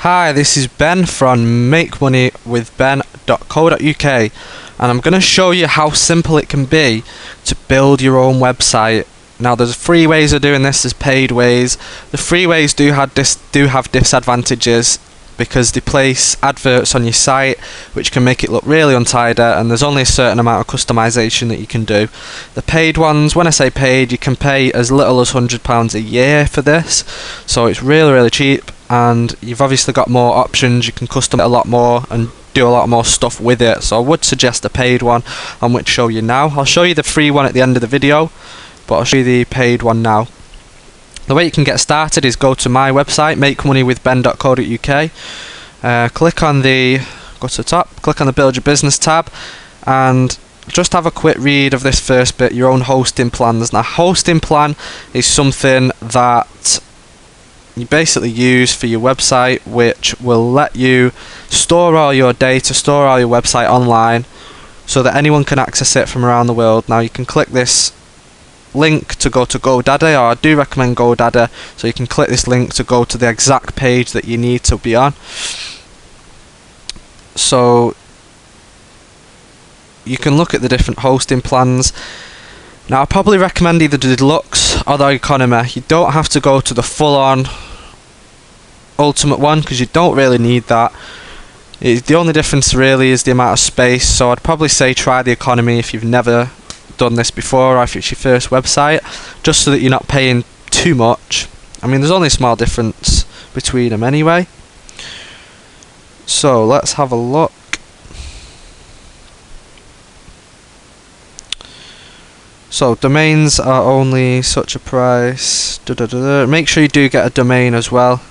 Hi, this is Ben from makemoneywithben.co.uk, and I'm going to show you how simple it can be to build your own website. Now, there's free ways of doing this, there's paid ways. The free ways do have disadvantages because they place adverts on your site which can make it look really untidy, and there's only a certain amount of customization that you can do. The paid ones, when I say paid, you can pay as little as £100 a year for this, so it's really cheap, and you've obviously got more options. You can custom it a lot more and do a lot more stuff with it, so I would suggest a paid one. I'm going to show you now. I'll show you the free one at the end of the video, but I'll show you the paid one now. The way you can get started is go to my website, makemoneywithben.co.uk, go to the top, click on the Build Your Business tab, and just have a quick read of this first bit, your own hosting plans. Now, hosting plan is something that you basically use for your website, which will let you store all your data, store all your website online, so that anyone can access it from around the world. Now, you can click this link to go to GoDaddy, or I do recommend GoDaddy, so you can click this link to go to the exact page that you need to be on. So you can look at the different hosting plans. Now, I probably recommend either the deluxe or the economy. You don't have to go to the full-on ultimate one because you don't really need that. The only difference really is the amount of space, so I'd probably say try the economy if you've never done this before, or if it's your first website, just so that you're not paying too much. I mean, there's only a small difference between them anyway. So let's have a look. So domains are only such a price. Make sure you do get a domain as well.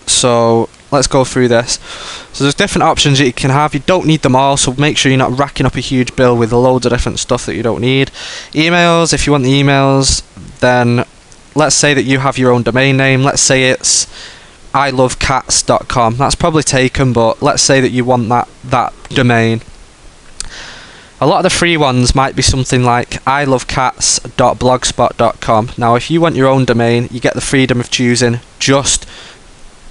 So let's go through this. So there's different options that you can have. You don't need them all, so make sure you're not racking up a huge bill with loads of different stuff that you don't need. Emails, if you want the emails, then let's say that you have your own domain name. Let's say it's ilovecats.com. That's probably taken, but let's say that you want that domain. A lot of the free ones might be something like ilovecats.blogspot.com. Now, if you want your own domain, you get the freedom of choosing just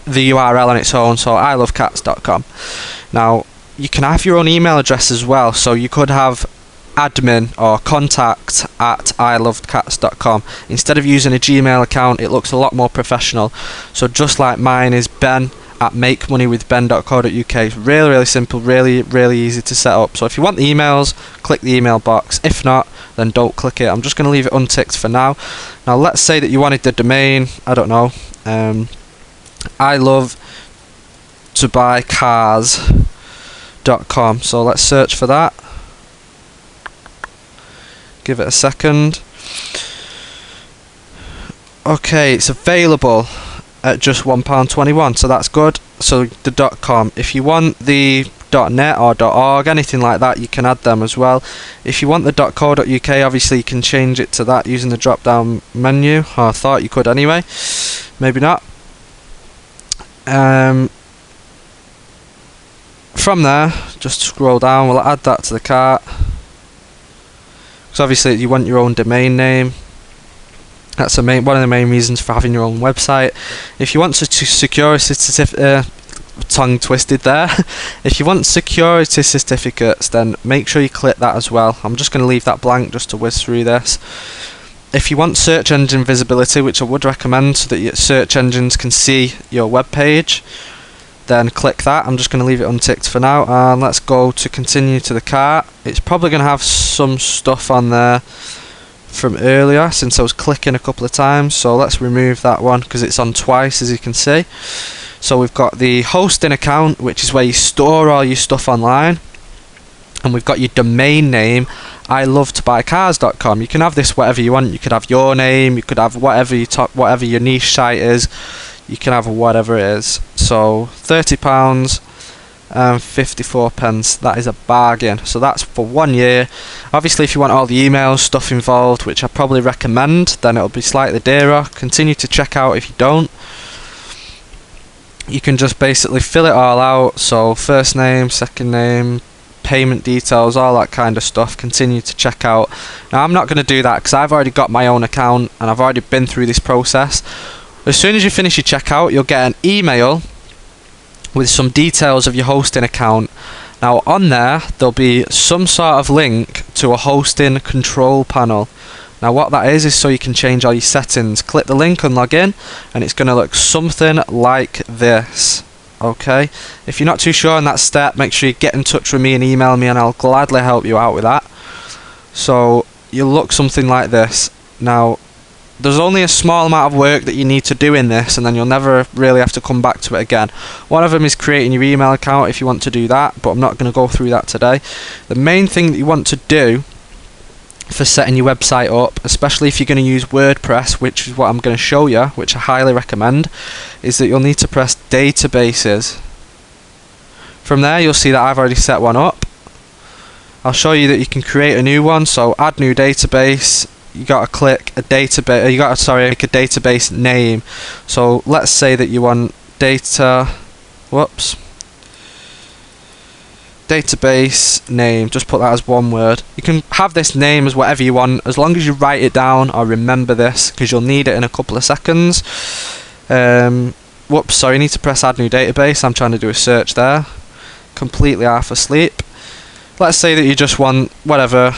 the URL on its own, so ilovecats.com. Now, you can have your own email address as well, so you could have admin or contact at ilovecats.com. Instead of using a Gmail account, it looks a lot more professional. So just like mine is Ben at makemoneywithben.co.uk. It's really simple, really easy to set up. So if you want the emails, click the email box. If not, then don't click it. I'm just going to leave it unticked for now. Now, let's say that you wanted the domain, I don't know, I love to buy cars.com. So let's search for that. Give it a second. Okay, it's available at just £1.21, so that's good. So the .com. If you want the .net or .org, anything like that, you can add them as well. If you want the .co.uk, obviously you can change it to that using the drop down menu. Or I thought you could anyway, maybe not. From there, just scroll down. We'll add that to the cart, because obviously you want your own domain name. That's one of the main reasons for having your own website. If you want to security certificate, tongue twisted there. If you want security certificates, then make sure you click that as well. I'm just going to leave that blank just to whiz through this. If you want search engine visibility, which I would recommend so that your search engines can see your web page, then click that. I'm just going to leave it unticked for now, and let's go to continue to the cart. It's probably going to have some stuff on there from earlier since I was clicking a couple of times, so let's remove that one because it's on twice, as you can see. So we've got the hosting account, which is where you store all your stuff online, and we've got your domain name, ilovetobuy.cars.com. You can have this whatever you want. You could have your name, you could have whatever your niche site is, you can have whatever it is. So £30 and 54 pence. That is a bargain. So that's for 1 year. Obviously, if you want all the emails, stuff involved, which I probably recommend, then it'll be slightly dearer. Continue to check out if you don't. You can just basically fill it all out. So first name, second name, payment details, all that kind of stuff. Continue to check out. Now, I'm not going to do that because I've already got my own account and I've already been through this process. As soon as you finish your checkout, you'll get an email with some details of your hosting account. Now on there, there'll be some sort of link to a hosting control panel. Now what that is so you can change all your settings. Click the link and log in, and it's going to look something like this. Okay, if you're not too sure on that step, make sure you get in touch with me and email me, and I'll gladly help you out with that. So you'll look something like this. Now there's only a small amount of work that you need to do in this, and then you'll never really have to come back to it again. One of them is creating your email account if you want to do that, but I'm not going to go through that today. The main thing that you want to do for setting your website up, especially if you're going to use WordPress, which is what I'm going to show you, which I highly recommend, is that you'll need to press databases. From there you'll see that I've already set one up. I'll show you that you can create a new one. So add new database, you got to click a database, you got to make a database name. So let's say that you want database name, just put that as one word. You can have this name as whatever you want, as long as you write it down or remember this, because you'll need it in a couple of seconds. You need to press add new database. I'm trying to do a search there, completely half asleep. Let's say that you just want whatever,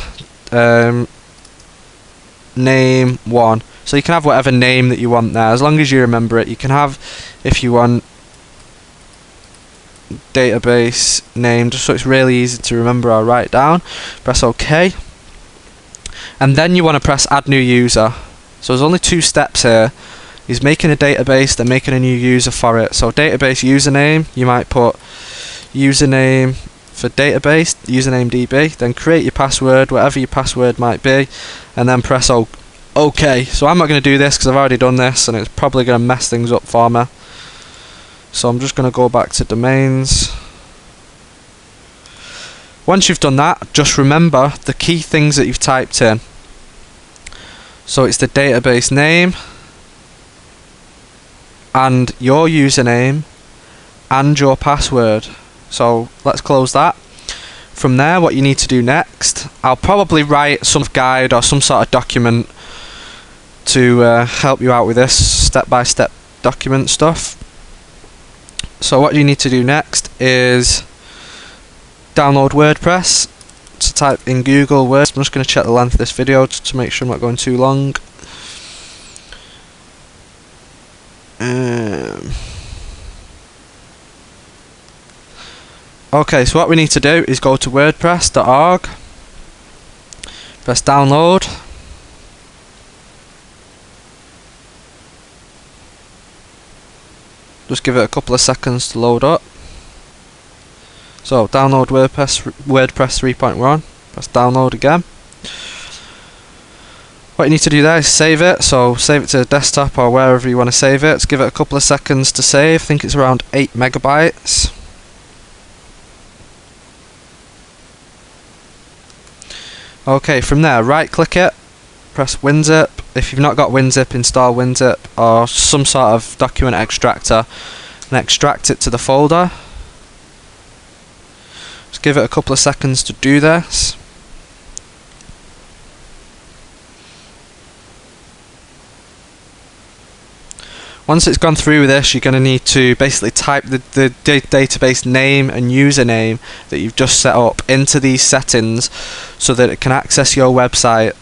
name 1. So you can have whatever name that you want there, as long as you remember it. You can have, if you want, database name, just so it's really easy to remember or write down. Press OK, and then you want to press add new user. So there's only 2 steps here. He's making a database, then making a new user for it. So database username, you might put username for database, username DB, then create your password, whatever your password might be, and then press OK. So I'm not going to do this because I've already done this, and it's probably going to mess things up for me. So I'm just going to go back to domains. Once you've done that, just remember the key things that you've typed in. So it's the database name, and your username, and your password. So let's close that. From there, what you need to do next, I'll probably write some guide or some sort of document to help you out with this step-by-step document stuff. So what you need to do next is download WordPress. So type in Google WordPress. I'm just going to check the length of this video to make sure I'm not going too long. Okay, so what we need to do is go to wordpress.org, press download, just give it a couple of seconds to load up. So download WordPress 3.1, press download again. What you need to do there is save it, so save it to the desktop or wherever you want to save it. Just give it a couple of seconds to save. I think it's around 8 megabytes. Okay, from there, right click it, press WinZip. If you've not got WinZip, install WinZip or some sort of document extractor and extract it to the folder. Just give it a couple of seconds to do this. Once it's gone through with this, you're going to need to basically type the database name and username that you've just set up into these settings so that it can access your website